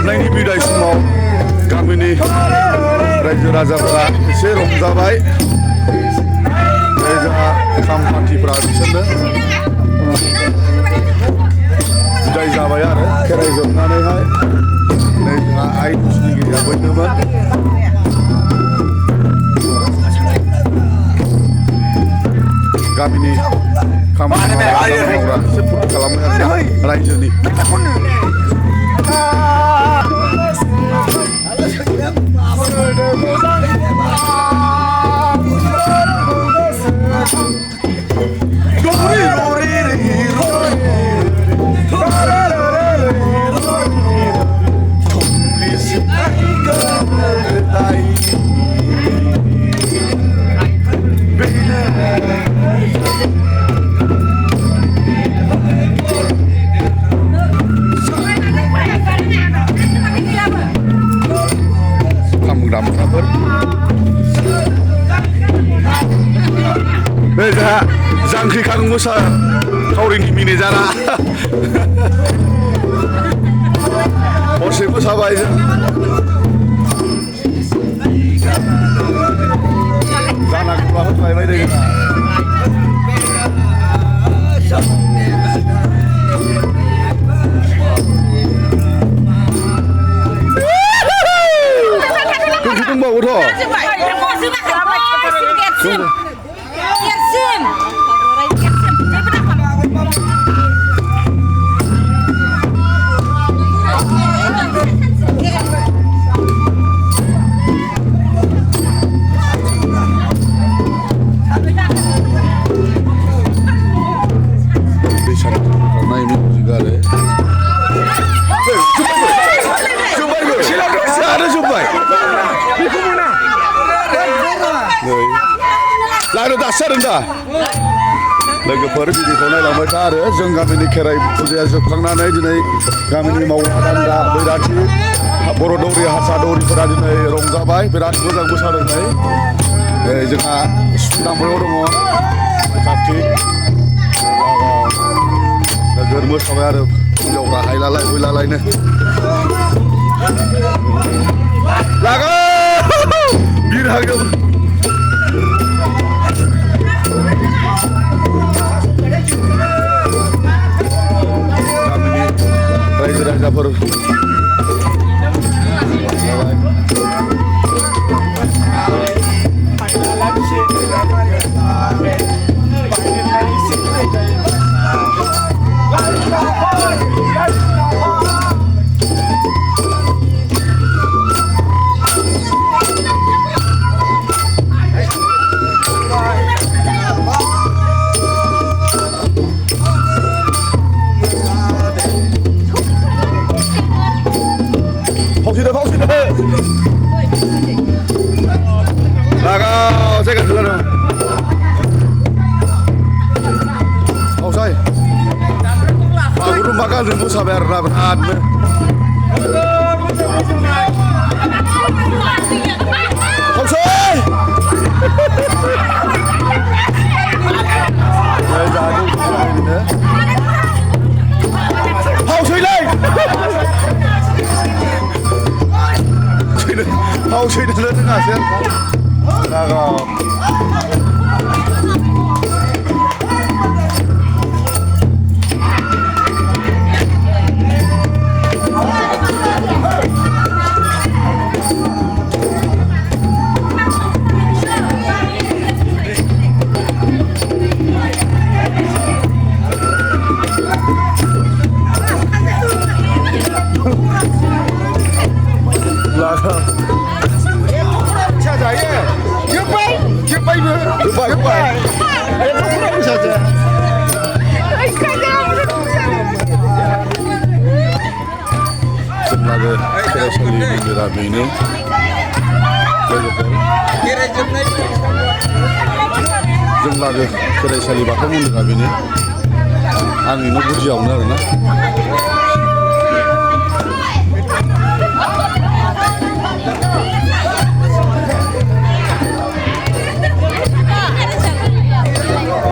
दामनायनि बिदाय समाव गामिनि रायजो राजाफोरा एसे रंजाबाय जोंहा खाम पार्टिफ्रा बिसोरनो बिदाय जाबाय आरो खेराइ जोबनानैहाय नै जोंहा आइ तुष्टिगिरिया बयनोमोन गामिनि खामानि मावग्रा एसे फुरथि खालामबाय आरो रायजोनि बे जोंहा जांख्रिखां मोसाखावरिनि मेनेजारा हरसे मोसाबाय जों जानांगौबा होलायबाय दे दंबावोथ' लानो दासो जादों दा लोगोफोर बिदिखौ नायलांबाय था आरो जों गामिनि खेराइ फुजाया जोबखांनानै दिनै गामिनि मावग्रा दांग्रा बैराथि बर' दौरि हारसा दौरिफोरा दिनै रंजाबाय बिराद मोजां मोसादों नै जोंहा सिफुं दामग्रायाव दङ कार्तिक नोगोर मोसाबाय आरो हिन्जावफ्रा हायलालाय हुइलालायनो लागो बिरहागोन रायजो राजाफोर 나가 제가 그거는 say guru makan rindu sabar rabat say hậu suy lên hậu suy lên thế nào xem là ini jumlah खेराइसालि बाथौ मन्दिरा बेनो आंनि न' गुदियावनो आरोना